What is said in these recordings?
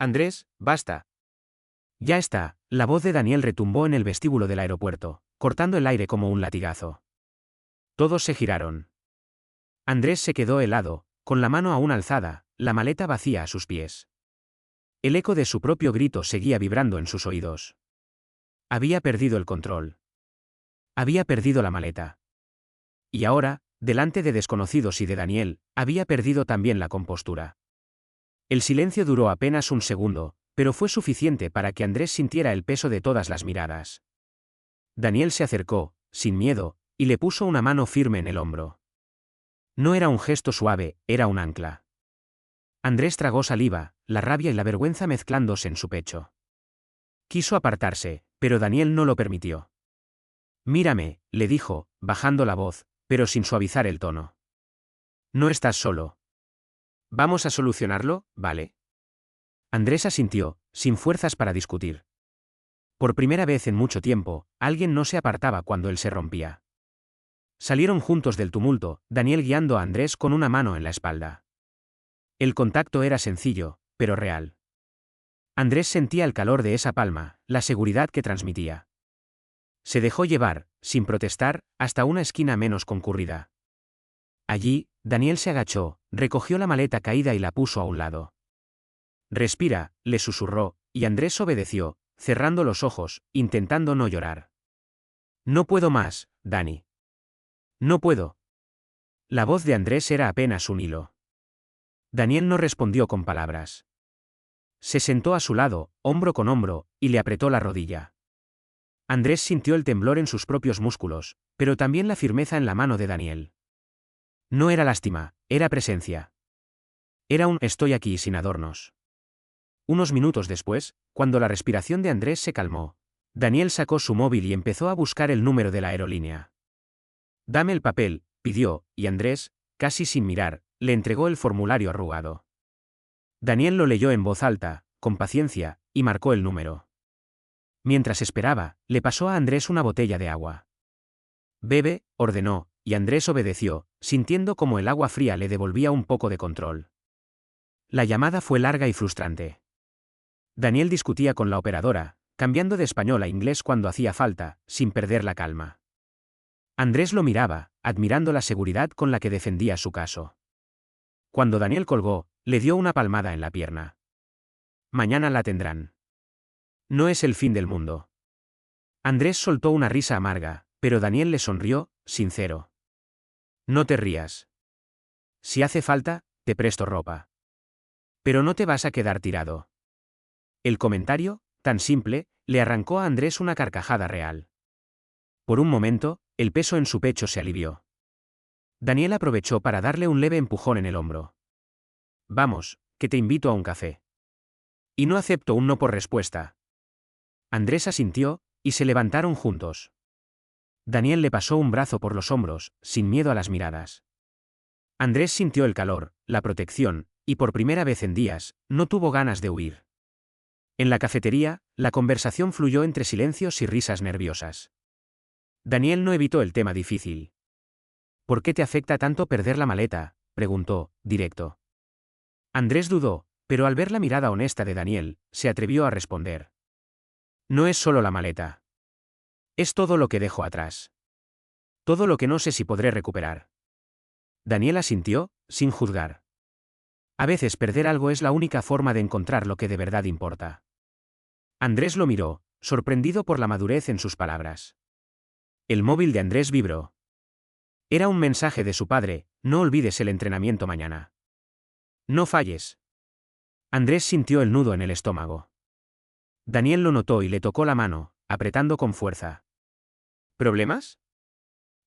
Andrés, basta. Ya está, la voz de Daniel retumbó en el vestíbulo del aeropuerto, cortando el aire como un latigazo. Todos se giraron. Andrés se quedó helado, con la mano aún alzada, la maleta vacía a sus pies. El eco de su propio grito seguía vibrando en sus oídos. Había perdido el control. Había perdido la maleta. Y ahora, delante de desconocidos y de Daniel, había perdido también la compostura. El silencio duró apenas un segundo, pero fue suficiente para que Andrés sintiera el peso de todas las miradas. Daniel se acercó, sin miedo, y le puso una mano firme en el hombro. No era un gesto suave, era un ancla. Andrés tragó saliva, la rabia y la vergüenza mezclándose en su pecho. Quiso apartarse, pero Daniel no lo permitió. Mírame, le dijo, bajando la voz, pero sin suavizar el tono. No estás solo. Vamos a solucionarlo, ¿vale? Andrés asintió, sin fuerzas para discutir. Por primera vez en mucho tiempo, alguien no se apartaba cuando él se rompía. Salieron juntos del tumulto, Daniel guiando a Andrés con una mano en la espalda. El contacto era sencillo, pero real. Andrés sentía el calor de esa palma, la seguridad que transmitía. Se dejó llevar, sin protestar, hasta una esquina menos concurrida. Allí, Daniel se agachó, recogió la maleta caída y la puso a un lado. Respira, le susurró, y Andrés obedeció, cerrando los ojos, intentando no llorar. No puedo más, Dani. No puedo. La voz de Andrés era apenas un hilo. Daniel no respondió con palabras. Se sentó a su lado, hombro con hombro, y le apretó la rodilla. Andrés sintió el temblor en sus propios músculos, pero también la firmeza en la mano de Daniel. No era lástima, era presencia. Era un estoy aquí sin adornos. Unos minutos después, cuando la respiración de Andrés se calmó, Daniel sacó su móvil y empezó a buscar el número de la aerolínea. Dame el papel, pidió, y Andrés, casi sin mirar, le entregó el formulario arrugado. Daniel lo leyó en voz alta, con paciencia, y marcó el número. Mientras esperaba, le pasó a Andrés una botella de agua. Bebe, ordenó, y Andrés obedeció, sintiendo como el agua fría le devolvía un poco de control. La llamada fue larga y frustrante. Daniel discutía con la operadora, cambiando de español a inglés cuando hacía falta, sin perder la calma. Andrés lo miraba, admirando la seguridad con la que defendía su caso. Cuando Daniel colgó, le dio una palmada en la pierna. Mañana la tendrán. No es el fin del mundo. Andrés soltó una risa amarga, pero Daniel le sonrió, sincero. No te rías. Si hace falta, te presto ropa. Pero no te vas a quedar tirado. El comentario, tan simple, le arrancó a Andrés una carcajada real. Por un momento, el peso en su pecho se alivió. Daniel aprovechó para darle un leve empujón en el hombro. Vamos, que te invito a un café. Y no acepto un no por respuesta. Andrés asintió, y se levantaron juntos. Daniel le pasó un brazo por los hombros, sin miedo a las miradas. Andrés sintió el calor, la protección, y por primera vez en días, no tuvo ganas de huir. En la cafetería, la conversación fluyó entre silencios y risas nerviosas. Daniel no evitó el tema difícil. ¿Por qué te afecta tanto perder la maleta?, preguntó, directo. Andrés dudó, pero al ver la mirada honesta de Daniel, se atrevió a responder. No es solo la maleta. Es todo lo que dejo atrás. Todo lo que no sé si podré recuperar. Daniel asintió, sin juzgar. A veces perder algo es la única forma de encontrar lo que de verdad importa. Andrés lo miró, sorprendido por la madurez en sus palabras. El móvil de Andrés vibró. Era un mensaje de su padre: no olvides el entrenamiento mañana. No falles. Andrés sintió el nudo en el estómago. Daniel lo notó y le tocó la mano, apretando con fuerza. ¿Problemas?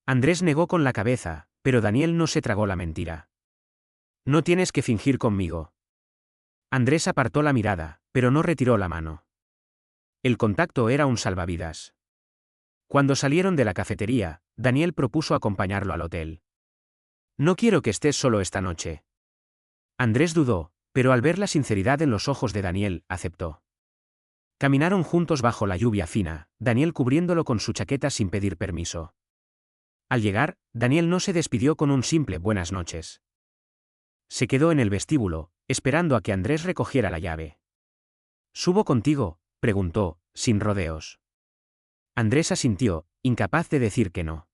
Andrés negó con la cabeza, pero Daniel no se tragó la mentira. No tienes que fingir conmigo. Andrés apartó la mirada, pero no retiró la mano. El contacto era un salvavidas. Cuando salieron de la cafetería, Daniel propuso acompañarlo al hotel. No quiero que estés solo esta noche. Andrés dudó, pero al ver la sinceridad en los ojos de Daniel, aceptó. Caminaron juntos bajo la lluvia fina, Daniel cubriéndolo con su chaqueta sin pedir permiso. Al llegar, Daniel no se despidió con un simple buenas noches. Se quedó en el vestíbulo, esperando a que Andrés recogiera la llave. ¿Subo contigo?, preguntó, sin rodeos. Andrés asintió, incapaz de decir que no.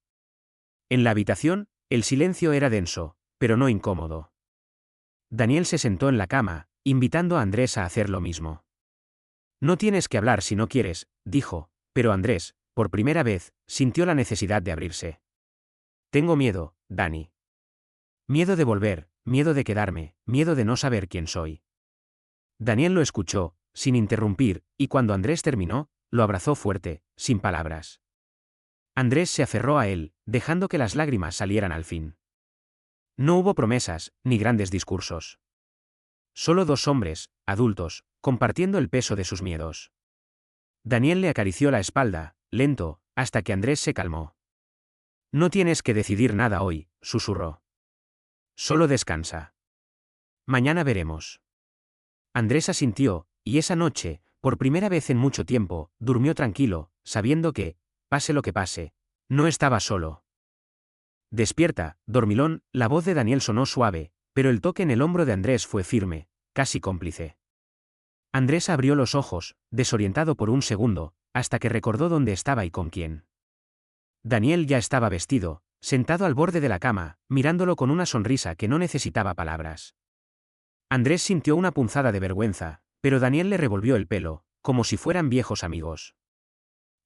En la habitación, el silencio era denso, pero no incómodo. Daniel se sentó en la cama, invitando a Andrés a hacer lo mismo. No tienes que hablar si no quieres, dijo, pero Andrés, por primera vez, sintió la necesidad de abrirse. Tengo miedo, Dani. Miedo de volver, miedo de quedarme, miedo de no saber quién soy. Daniel lo escuchó, sin interrumpir, y cuando Andrés terminó, lo abrazó fuerte, sin palabras. Andrés se aferró a él, dejando que las lágrimas salieran al fin. No hubo promesas, ni grandes discursos. Solo dos hombres, adultos, compartiendo el peso de sus miedos. Daniel le acarició la espalda, lento, hasta que Andrés se calmó. No tienes que decidir nada hoy, susurró. Solo descansa. Mañana veremos. Andrés asintió, y esa noche, por primera vez en mucho tiempo, durmió tranquilo, sabiendo que, pase lo que pase, no estaba solo. Despierta, dormilón, la voz de Daniel sonó suave, pero el toque en el hombro de Andrés fue firme, casi cómplice. Andrés abrió los ojos, desorientado por un segundo, hasta que recordó dónde estaba y con quién. Daniel ya estaba vestido, sentado al borde de la cama, mirándolo con una sonrisa que no necesitaba palabras. Andrés sintió una punzada de vergüenza, pero Daniel le revolvió el pelo, como si fueran viejos amigos.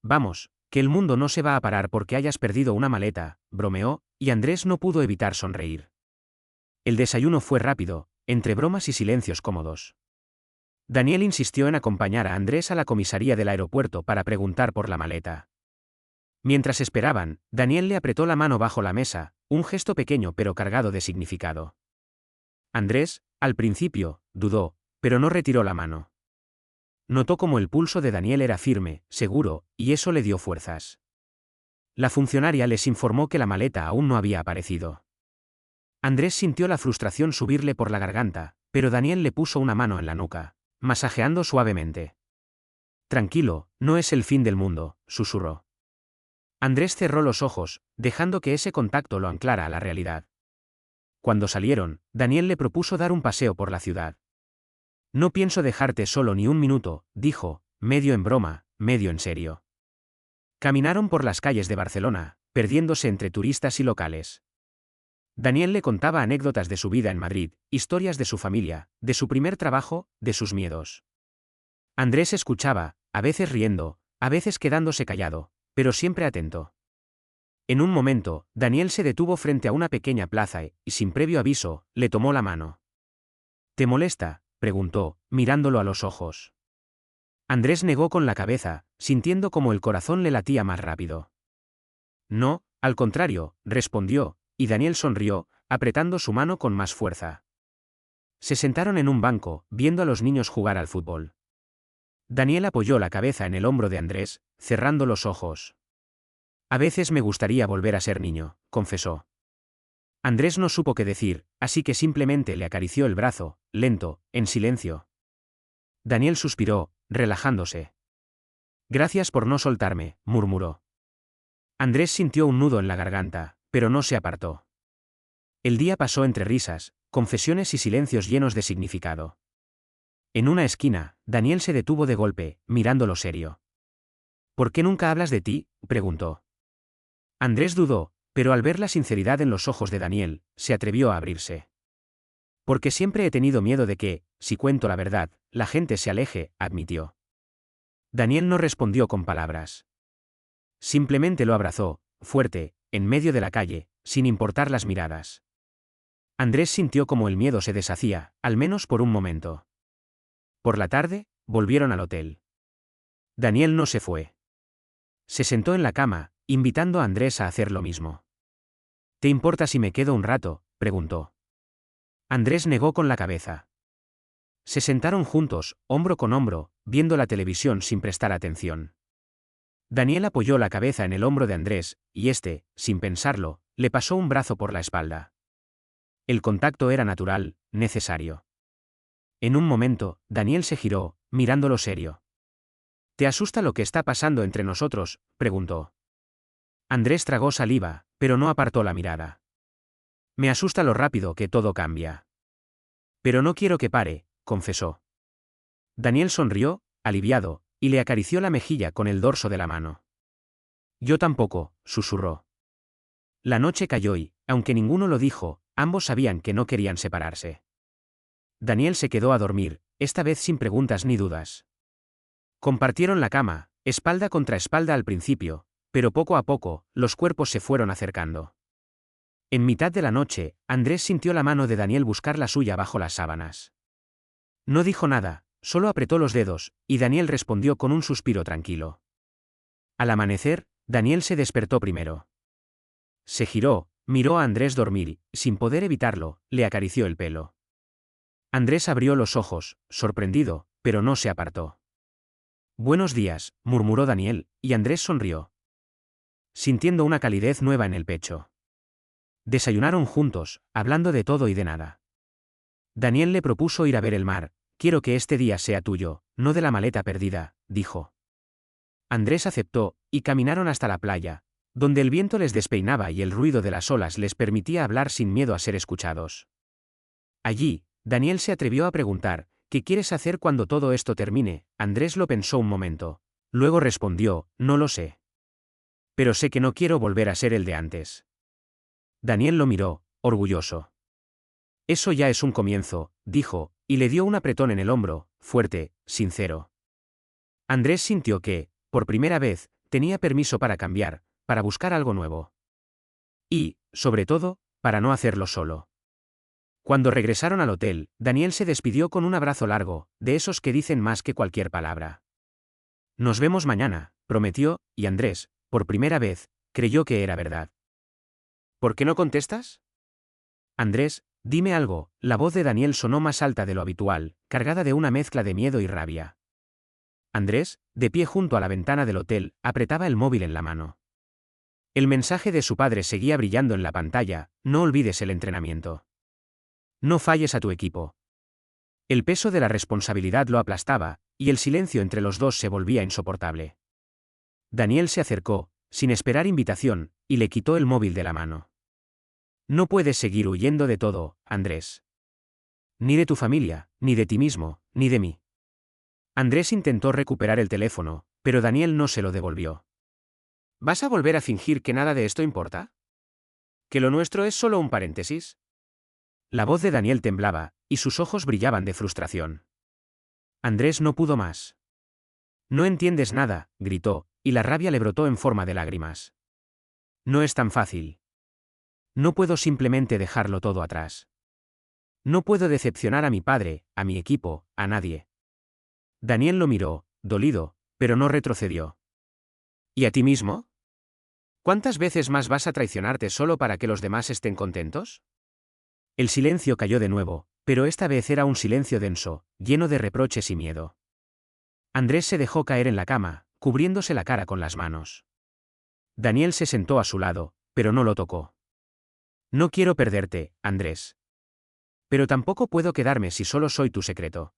Vamos, que el mundo no se va a parar porque hayas perdido una maleta, bromeó, y Andrés no pudo evitar sonreír. El desayuno fue rápido, entre bromas y silencios cómodos. Daniel insistió en acompañar a Andrés a la comisaría del aeropuerto para preguntar por la maleta. Mientras esperaban, Daniel le apretó la mano bajo la mesa, un gesto pequeño pero cargado de significado. Andrés, al principio, dudó, pero no retiró la mano. Notó como el pulso de Daniel era firme, seguro, y eso le dio fuerzas. La funcionaria les informó que la maleta aún no había aparecido. Andrés sintió la frustración subirle por la garganta, pero Daniel le puso una mano en la nuca, masajeando suavemente. Tranquilo, no es el fin del mundo, susurró. Andrés cerró los ojos, dejando que ese contacto lo anclara a la realidad. Cuando salieron, Daniel le propuso dar un paseo por la ciudad. No pienso dejarte solo ni un minuto, dijo, medio en broma, medio en serio. Caminaron por las calles de Barcelona, perdiéndose entre turistas y locales. Daniel le contaba anécdotas de su vida en Madrid, historias de su familia, de su primer trabajo, de sus miedos. Andrés escuchaba, a veces riendo, a veces quedándose callado, pero siempre atento. En un momento, Daniel se detuvo frente a una pequeña plaza y, sin previo aviso, le tomó la mano. ¿Te molesta?, preguntó, mirándolo a los ojos. Andrés negó con la cabeza, sintiendo como el corazón le latía más rápido. No, al contrario, respondió, y Daniel sonrió, apretando su mano con más fuerza. Se sentaron en un banco, viendo a los niños jugar al fútbol. Daniel apoyó la cabeza en el hombro de Andrés, cerrando los ojos. A veces me gustaría volver a ser niño, confesó. Andrés no supo qué decir, así que simplemente le acarició el brazo, lento, en silencio. Daniel suspiró, relajándose. Gracias por no soltarme, murmuró. Andrés sintió un nudo en la garganta, pero no se apartó. El día pasó entre risas, confesiones y silencios llenos de significado. En una esquina, Daniel se detuvo de golpe, mirándolo serio. ¿Por qué nunca hablas de ti?, preguntó. Andrés dudó, pero al ver la sinceridad en los ojos de Daniel, se atrevió a abrirse. Porque siempre he tenido miedo de que, si cuento la verdad, la gente se aleje, admitió. Daniel no respondió con palabras. Simplemente lo abrazó, fuerte, en medio de la calle, sin importar las miradas. Andrés sintió como el miedo se deshacía, al menos por un momento. Por la tarde, volvieron al hotel. Daniel no se fue. Se sentó en la cama, invitando a Andrés a hacer lo mismo. ¿Te importa si me quedo un rato?, preguntó. Andrés negó con la cabeza. Se sentaron juntos, hombro con hombro, viendo la televisión sin prestar atención. Daniel apoyó la cabeza en el hombro de Andrés, y éste, sin pensarlo, le pasó un brazo por la espalda. El contacto era natural, necesario. En un momento, Daniel se giró, mirándolo serio. ¿Te asusta lo que está pasando entre nosotros?, preguntó. Andrés tragó saliva, pero no apartó la mirada. Me asusta lo rápido que todo cambia. Pero no quiero que pare, confesó. Daniel sonrió, aliviado, y le acarició la mejilla con el dorso de la mano. Yo tampoco, susurró. La noche cayó y, aunque ninguno lo dijo, ambos sabían que no querían separarse. Daniel se quedó a dormir, esta vez sin preguntas ni dudas. Compartieron la cama, espalda contra espalda al principio, pero poco a poco, los cuerpos se fueron acercando. En mitad de la noche, Andrés sintió la mano de Daniel buscar la suya bajo las sábanas. No dijo nada, solo apretó los dedos, y Daniel respondió con un suspiro tranquilo. Al amanecer, Daniel se despertó primero. Se giró, miró a Andrés dormir y, sin poder evitarlo, le acarició el pelo. Andrés abrió los ojos, sorprendido, pero no se apartó. Buenos días, murmuró Daniel, y Andrés sonrió, sintiendo una calidez nueva en el pecho. Desayunaron juntos, hablando de todo y de nada. Daniel le propuso ir a ver el mar. Quiero que este día sea tuyo, no de la maleta perdida, dijo. Andrés aceptó, y caminaron hasta la playa, donde el viento les despeinaba y el ruido de las olas les permitía hablar sin miedo a ser escuchados. Allí, Daniel se atrevió a preguntar, ¿qué quieres hacer cuando todo esto termine? Andrés lo pensó un momento. Luego respondió, no lo sé. Pero sé que no quiero volver a ser el de antes. Daniel lo miró, orgulloso. Eso ya es un comienzo, dijo, y le dio un apretón en el hombro, fuerte, sincero. Andrés sintió que, por primera vez, tenía permiso para cambiar, para buscar algo nuevo. Y, sobre todo, para no hacerlo solo. Cuando regresaron al hotel, Daniel se despidió con un abrazo largo, de esos que dicen más que cualquier palabra. Nos vemos mañana, prometió, y Andrés, por primera vez, creyó que era verdad. ¿Por qué no contestas? Andrés, dime algo. La voz de Daniel sonó más alta de lo habitual, cargada de una mezcla de miedo y rabia. Andrés, de pie junto a la ventana del hotel, apretaba el móvil en la mano. El mensaje de su padre seguía brillando en la pantalla, no olvides el entrenamiento. No falles a tu equipo. El peso de la responsabilidad lo aplastaba, y el silencio entre los dos se volvía insoportable. Daniel se acercó, sin esperar invitación, y le quitó el móvil de la mano. No puedes seguir huyendo de todo, Andrés. Ni de tu familia, ni de ti mismo, ni de mí. Andrés intentó recuperar el teléfono, pero Daniel no se lo devolvió. ¿Vas a volver a fingir que nada de esto importa? ¿Que lo nuestro es solo un paréntesis? La voz de Daniel temblaba, y sus ojos brillaban de frustración. Andrés no pudo más. No entiendes nada, gritó, y la rabia le brotó en forma de lágrimas. No es tan fácil. No puedo simplemente dejarlo todo atrás. No puedo decepcionar a mi padre, a mi equipo, a nadie. Daniel lo miró, dolido, pero no retrocedió. ¿Y a ti mismo? ¿Cuántas veces más vas a traicionarte solo para que los demás estén contentos? El silencio cayó de nuevo, pero esta vez era un silencio denso, lleno de reproches y miedo. Andrés se dejó caer en la cama, cubriéndose la cara con las manos. Daniel se sentó a su lado, pero no lo tocó. No quiero perderte, Andrés. Pero tampoco puedo quedarme si solo soy tu secreto.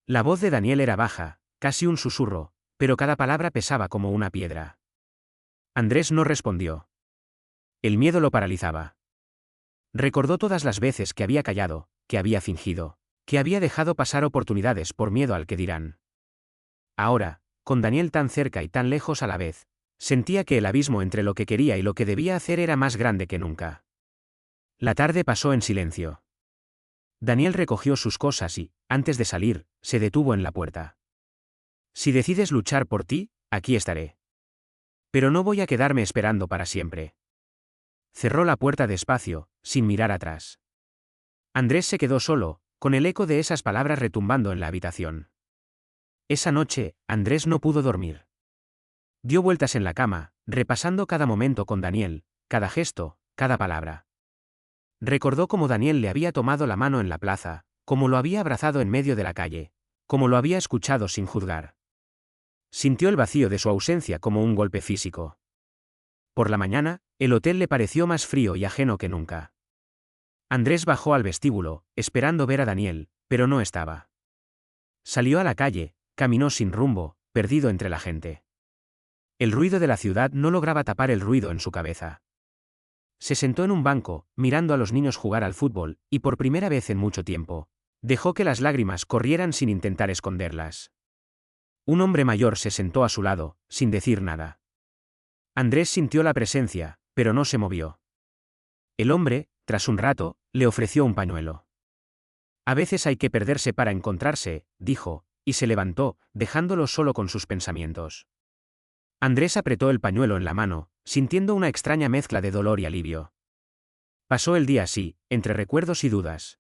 La voz de Daniel era baja, casi un susurro, pero cada palabra pesaba como una piedra. Andrés no respondió. El miedo lo paralizaba. Recordó todas las veces que había callado, que había fingido, que había dejado pasar oportunidades por miedo al que dirán. Ahora, con Daniel tan cerca y tan lejos a la vez, sentía que el abismo entre lo que quería y lo que debía hacer era más grande que nunca. La tarde pasó en silencio. Daniel recogió sus cosas y, antes de salir, se detuvo en la puerta. Si decides luchar por ti, aquí estaré. Pero no voy a quedarme esperando para siempre. Cerró la puerta despacio, sin mirar atrás. Andrés se quedó solo, con el eco de esas palabras retumbando en la habitación. Esa noche, Andrés no pudo dormir. Dio vueltas en la cama, repasando cada momento con Daniel, cada gesto, cada palabra. Recordó cómo Daniel le había tomado la mano en la plaza, cómo lo había abrazado en medio de la calle, cómo lo había escuchado sin juzgar. Sintió el vacío de su ausencia como un golpe físico. Por la mañana, el hotel le pareció más frío y ajeno que nunca. Andrés bajó al vestíbulo, esperando ver a Daniel, pero no estaba. Salió a la calle, caminó sin rumbo, perdido entre la gente. El ruido de la ciudad no lograba tapar el ruido en su cabeza. Se sentó en un banco, mirando a los niños jugar al fútbol, y por primera vez en mucho tiempo, dejó que las lágrimas corrieran sin intentar esconderlas. Un hombre mayor se sentó a su lado, sin decir nada. Andrés sintió la presencia, pero no se movió. El hombre, tras un rato, le ofreció un pañuelo. A veces hay que perderse para encontrarse, dijo, y se levantó, dejándolo solo con sus pensamientos. Andrés apretó el pañuelo en la mano, sintiendo una extraña mezcla de dolor y alivio. Pasó el día así, entre recuerdos y dudas.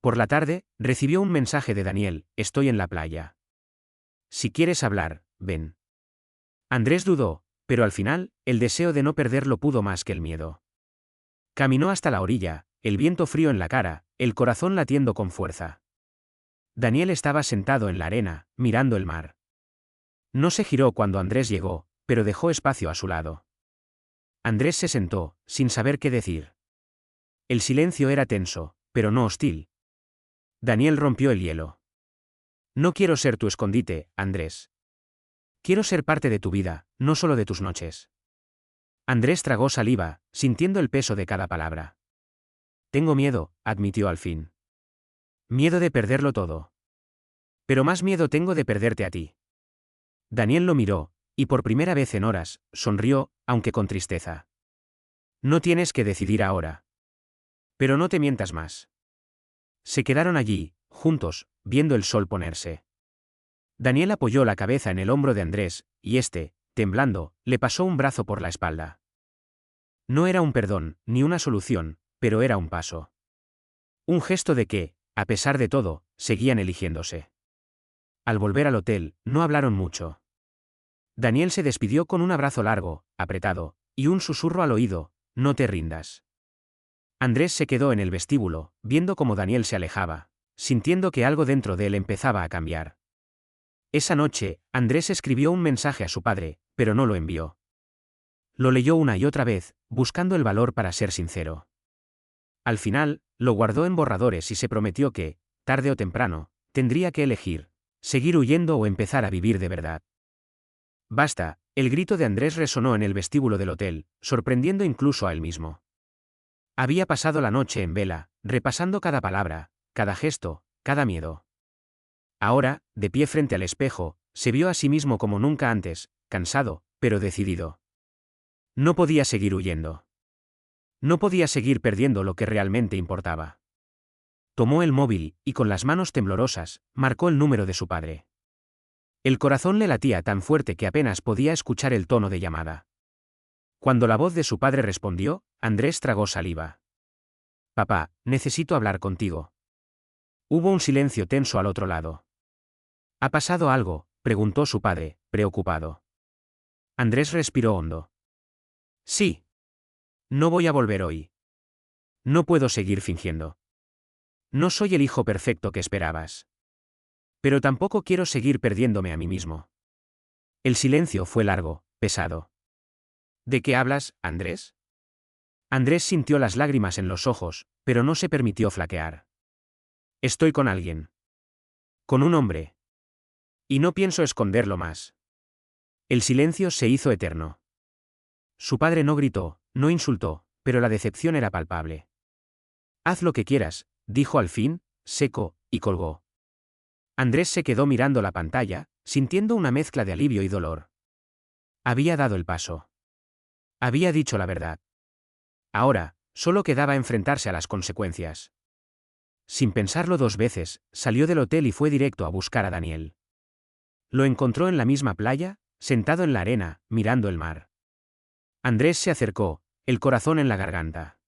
Por la tarde, recibió un mensaje de Daniel: estoy en la playa. Si quieres hablar, ven. Andrés dudó, pero al final, el deseo de no perderlo pudo más que el miedo. Caminó hasta la orilla, el viento frío en la cara, el corazón latiendo con fuerza. Daniel estaba sentado en la arena, mirando el mar. No se giró cuando Andrés llegó, pero dejó espacio a su lado. Andrés se sentó, sin saber qué decir. El silencio era tenso, pero no hostil. Daniel rompió el hielo. No quiero ser tu escondite, Andrés. Quiero ser parte de tu vida, no solo de tus noches. Andrés tragó saliva, sintiendo el peso de cada palabra. Tengo miedo, admitió al fin. Miedo de perderlo todo. Pero más miedo tengo de perderte a ti. Daniel lo miró, y por primera vez en horas, sonrió, aunque con tristeza. No tienes que decidir ahora. Pero no te mientas más. Se quedaron allí, juntos, viendo el sol ponerse. Daniel apoyó la cabeza en el hombro de Andrés, y éste, temblando, le pasó un brazo por la espalda. No era un perdón, ni una solución, pero era un paso. Un gesto de que, a pesar de todo, seguían eligiéndose. Al volver al hotel, no hablaron mucho. Daniel se despidió con un abrazo largo, apretado, y un susurro al oído: no te rindas. Andrés se quedó en el vestíbulo, viendo cómo Daniel se alejaba, sintiendo que algo dentro de él empezaba a cambiar. Esa noche, Andrés escribió un mensaje a su padre, pero no lo envió. Lo leyó una y otra vez, buscando el valor para ser sincero. Al final, lo guardó en borradores y se prometió que, tarde o temprano, tendría que elegir: seguir huyendo o empezar a vivir de verdad. Basta, el grito de Andrés resonó en el vestíbulo del hotel, sorprendiendo incluso a él mismo. Había pasado la noche en vela, repasando cada palabra, cada gesto, cada miedo. Ahora, de pie frente al espejo, se vio a sí mismo como nunca antes, cansado, pero decidido. No podía seguir huyendo. No podía seguir perdiendo lo que realmente importaba. Tomó el móvil, y con las manos temblorosas, marcó el número de su padre. El corazón le latía tan fuerte que apenas podía escuchar el tono de llamada. Cuando la voz de su padre respondió, Andrés tragó saliva. Papá, necesito hablar contigo. Hubo un silencio tenso al otro lado. ¿Ha pasado algo?, preguntó su padre, preocupado. Andrés respiró hondo. Sí. No voy a volver hoy. No puedo seguir fingiendo. No soy el hijo perfecto que esperabas. Pero tampoco quiero seguir perdiéndome a mí mismo. El silencio fue largo, pesado. ¿De qué hablas, Andrés? Andrés sintió las lágrimas en los ojos, pero no se permitió flaquear. Estoy con alguien. Con un hombre. Y no pienso esconderlo más. El silencio se hizo eterno. Su padre no gritó, no insultó, pero la decepción era palpable. Haz lo que quieras, dijo al fin, seco, y colgó. Andrés se quedó mirando la pantalla, sintiendo una mezcla de alivio y dolor. Había dado el paso. Había dicho la verdad. Ahora, solo quedaba enfrentarse a las consecuencias. Sin pensarlo dos veces, salió del hotel y fue directo a buscar a Daniel. Lo encontró en la misma playa, sentado en la arena, mirando el mar. Andrés se acercó, el corazón en la garganta.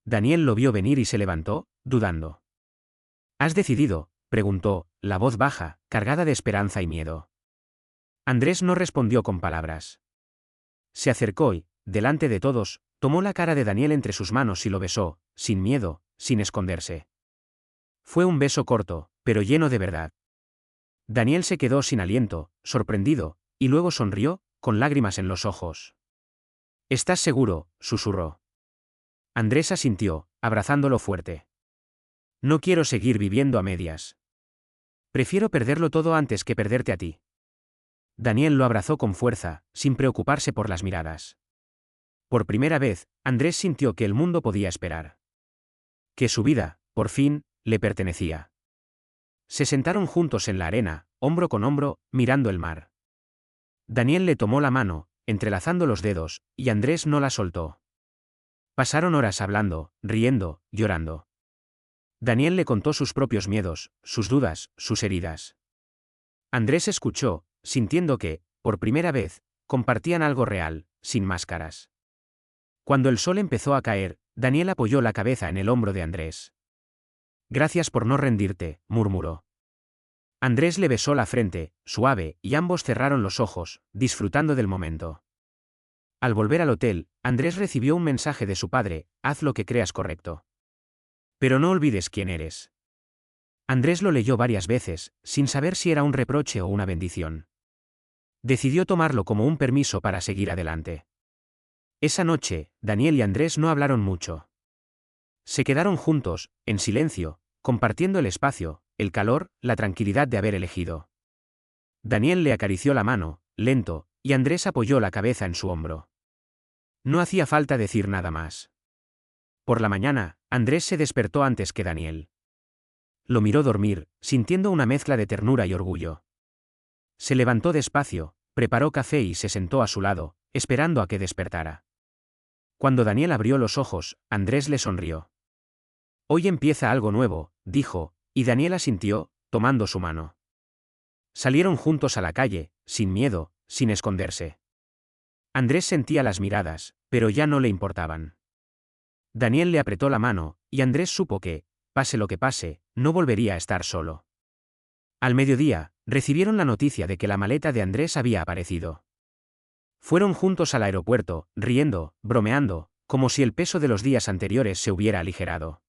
Daniel lo vio venir y se levantó, dudando. ¿Has decidido?, preguntó, la voz baja, cargada de esperanza y miedo. Andrés no respondió con palabras. Se acercó y, delante de todos, tomó la cara de Daniel entre sus manos y lo besó, sin miedo, sin esconderse. Fue un beso corto, pero lleno de verdad. Daniel se quedó sin aliento, sorprendido, y luego sonrió, con lágrimas en los ojos. ¿Estás seguro?, susurró. Andrés asintió, abrazándolo fuerte. No quiero seguir viviendo a medias. Prefiero perderlo todo antes que perderte a ti. Daniel lo abrazó con fuerza, sin preocuparse por las miradas. Por primera vez, Andrés sintió que el mundo podía esperar. Que su vida, por fin, le pertenecía. Se sentaron juntos en la arena, hombro con hombro, mirando el mar. Daniel le tomó la mano, entrelazando los dedos, y Andrés no la soltó. Pasaron horas hablando, riendo, llorando. Daniel le contó sus propios miedos, sus dudas, sus heridas. Andrés escuchó, sintiendo que, por primera vez, compartían algo real, sin máscaras. Cuando el sol empezó a caer, Daniel apoyó la cabeza en el hombro de Andrés. Gracias por no rendirte, murmuró. Andrés le besó la frente, suave, y ambos cerraron los ojos, disfrutando del momento. Al volver al hotel, Andrés recibió un mensaje de su padre: haz lo que creas correcto. Pero no olvides quién eres. Andrés lo leyó varias veces, sin saber si era un reproche o una bendición. Decidió tomarlo como un permiso para seguir adelante. Esa noche, Daniel y Andrés no hablaron mucho. Se quedaron juntos, en silencio, compartiendo el espacio, el calor, la tranquilidad de haber elegido. Daniel le acarició la mano, lento, y Andrés apoyó la cabeza en su hombro. No hacía falta decir nada más. Por la mañana, Andrés se despertó antes que Daniel. Lo miró dormir, sintiendo una mezcla de ternura y orgullo. Se levantó despacio, preparó café y se sentó a su lado, esperando a que despertara. Cuando Daniel abrió los ojos, Andrés le sonrió. Hoy empieza algo nuevo, dijo, y Daniel asintió, tomando su mano. Salieron juntos a la calle, sin miedo, sin esconderse. Andrés sentía las miradas, pero ya no le importaban. Daniel le apretó la mano, y Andrés supo que, pase lo que pase, no volvería a estar solo. Al mediodía, recibieron la noticia de que la maleta de Andrés había aparecido. Fueron juntos al aeropuerto, riendo, bromeando, como si el peso de los días anteriores se hubiera aligerado.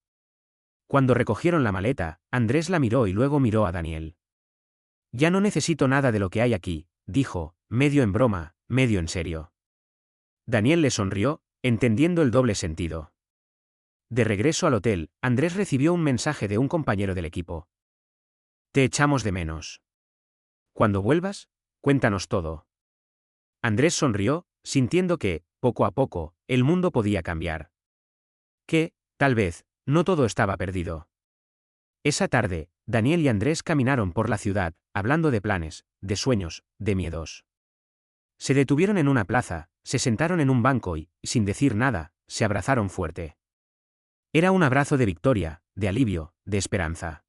Cuando recogieron la maleta, Andrés la miró y luego miró a Daniel. Ya no necesito nada de lo que hay aquí, dijo, medio en broma, medio en serio. Daniel le sonrió, entendiendo el doble sentido. De regreso al hotel, Andrés recibió un mensaje de un compañero del equipo. Te echamos de menos. Cuando vuelvas, cuéntanos todo. Andrés sonrió, sintiendo que, poco a poco, el mundo podía cambiar. Que, tal vez, no todo estaba perdido. Esa tarde, Daniel y Andrés caminaron por la ciudad, hablando de planes, de sueños, de miedos. Se detuvieron en una plaza, se sentaron en un banco y, sin decir nada, se abrazaron fuerte. Era un abrazo de victoria, de alivio, de esperanza.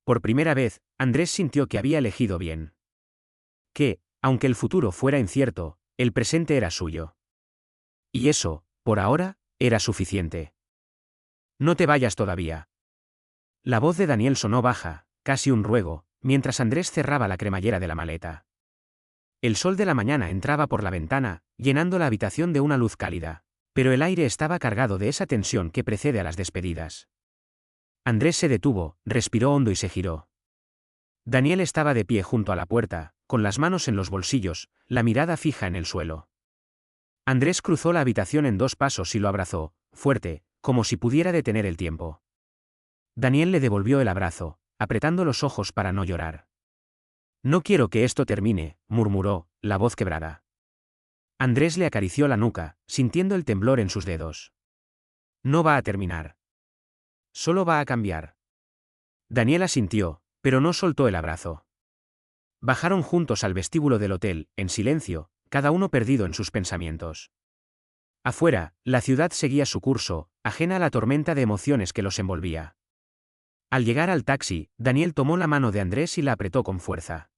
Por primera vez, Andrés sintió que había elegido bien. Que, aunque el futuro fuera incierto, el presente era suyo. Y eso, por ahora, era suficiente. No te vayas todavía. La voz de Daniel sonó baja, casi un ruego, mientras Andrés cerraba la cremallera de la maleta. El sol de la mañana entraba por la ventana, llenando la habitación de una luz cálida, pero el aire estaba cargado de esa tensión que precede a las despedidas. Andrés se detuvo, respiró hondo y se giró. Daniel estaba de pie junto a la puerta, con las manos en los bolsillos, la mirada fija en el suelo. Andrés cruzó la habitación en 2 pasos y lo abrazó, fuerte, como si pudiera detener el tiempo. Daniel le devolvió el abrazo, apretando los ojos para no llorar. No quiero que esto termine, murmuró, la voz quebrada. Andrés le acarició la nuca, sintiendo el temblor en sus dedos. No va a terminar. Solo va a cambiar. Daniel asintió, pero no soltó el abrazo. Bajaron juntos al vestíbulo del hotel, en silencio, cada uno perdido en sus pensamientos. Afuera, la ciudad seguía su curso, ajena a la tormenta de emociones que los envolvía. Al llegar al taxi, Daniel tomó la mano de Andrés y la apretó con fuerza.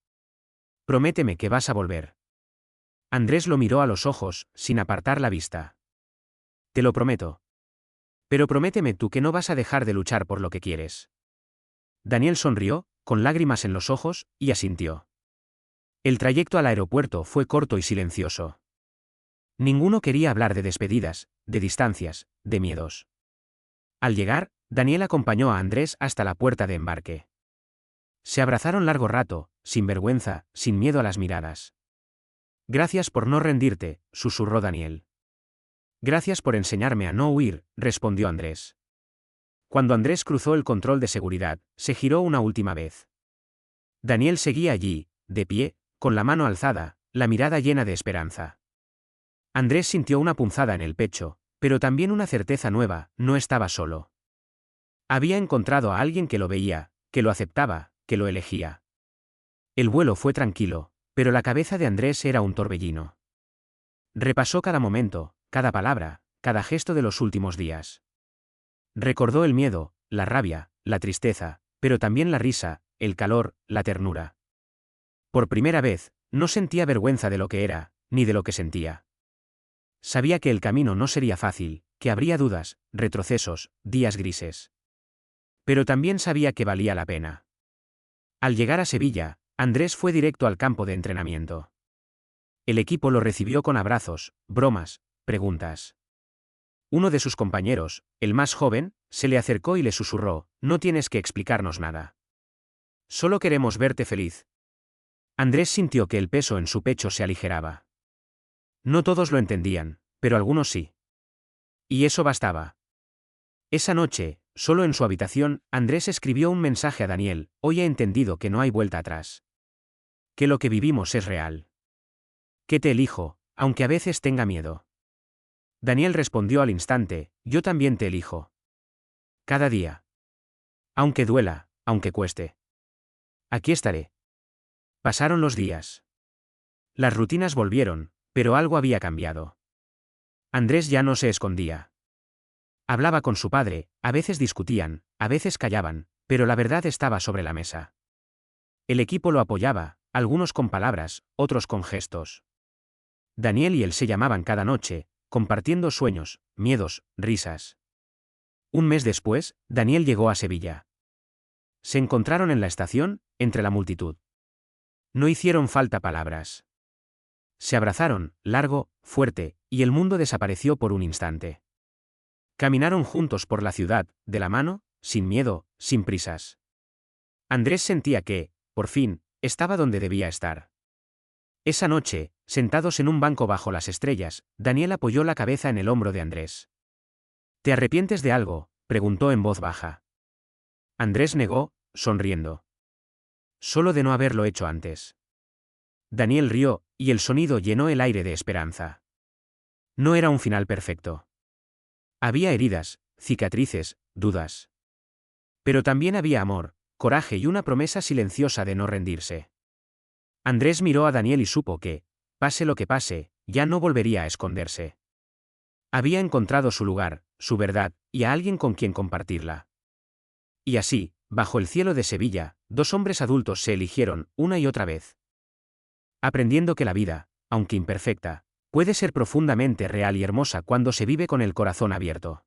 Prométeme que vas a volver. Andrés lo miró a los ojos, sin apartar la vista. Te lo prometo. Pero prométeme tú que no vas a dejar de luchar por lo que quieres. Daniel sonrió, con lágrimas en los ojos, y asintió. El trayecto al aeropuerto fue corto y silencioso. Ninguno quería hablar de despedidas, de distancias, de miedos. Al llegar, Daniel acompañó a Andrés hasta la puerta de embarque. Se abrazaron largo rato, sin vergüenza, sin miedo a las miradas. Gracias por no rendirte, susurró Daniel. Gracias por enseñarme a no huir, respondió Andrés. Cuando Andrés cruzó el control de seguridad, se giró una última vez. Daniel seguía allí, de pie, con la mano alzada, la mirada llena de esperanza. Andrés sintió una punzada en el pecho, pero también una certeza nueva: no estaba solo. Había encontrado a alguien que lo veía, que lo aceptaba, que lo elegía. El vuelo fue tranquilo, pero la cabeza de Andrés era un torbellino. Repasó cada momento, cada palabra, cada gesto de los últimos días. Recordó el miedo, la rabia, la tristeza, pero también la risa, el calor, la ternura. Por primera vez, no sentía vergüenza de lo que era, ni de lo que sentía. Sabía que el camino no sería fácil, que habría dudas, retrocesos, días grises. Pero también sabía que valía la pena. Al llegar a Sevilla, Andrés fue directo al campo de entrenamiento. El equipo lo recibió con abrazos, bromas, preguntas. Uno de sus compañeros, el más joven, se le acercó y le susurró: «No tienes que explicarnos nada. Solo queremos verte feliz». Andrés sintió que el peso en su pecho se aligeraba. No todos lo entendían, pero algunos sí. Y eso bastaba. Esa noche, solo en su habitación, Andrés escribió un mensaje a Daniel: «Hoy he entendido que no hay vuelta atrás. Que lo que vivimos es real. Que te elijo, aunque a veces tenga miedo». Daniel respondió al instante: «Yo también te elijo. Cada día. Aunque duela, aunque cueste. Aquí estaré». Pasaron los días. Las rutinas volvieron, pero algo había cambiado. Andrés ya no se escondía. Hablaba con su padre, a veces discutían, a veces callaban, pero la verdad estaba sobre la mesa. El equipo lo apoyaba, algunos con palabras, otros con gestos. Daniel y él se llamaban cada noche, compartiendo sueños, miedos, risas. Un mes después, Daniel llegó a Sevilla. Se encontraron en la estación, entre la multitud. No hicieron falta palabras. Se abrazaron, largo, fuerte, y el mundo desapareció por un instante. Caminaron juntos por la ciudad, de la mano, sin miedo, sin prisas. Andrés sentía que, por fin, estaba donde debía estar. Esa noche, sentados en un banco bajo las estrellas, Daniel apoyó la cabeza en el hombro de Andrés. «¿Te arrepientes de algo?», preguntó en voz baja. Andrés negó, sonriendo. «Solo de no haberlo hecho antes». Daniel rió, y el sonido llenó el aire de esperanza. No era un final perfecto. Había heridas, cicatrices, dudas. Pero también había amor, coraje y una promesa silenciosa de no rendirse. Andrés miró a Daniel y supo que, pase lo que pase, ya no volvería a esconderse. Había encontrado su lugar, su verdad, y a alguien con quien compartirla. Y así, bajo el cielo de Sevilla, dos hombres adultos se eligieron, una y otra vez. Aprendiendo que la vida, aunque imperfecta, puede ser profundamente real y hermosa cuando se vive con el corazón abierto.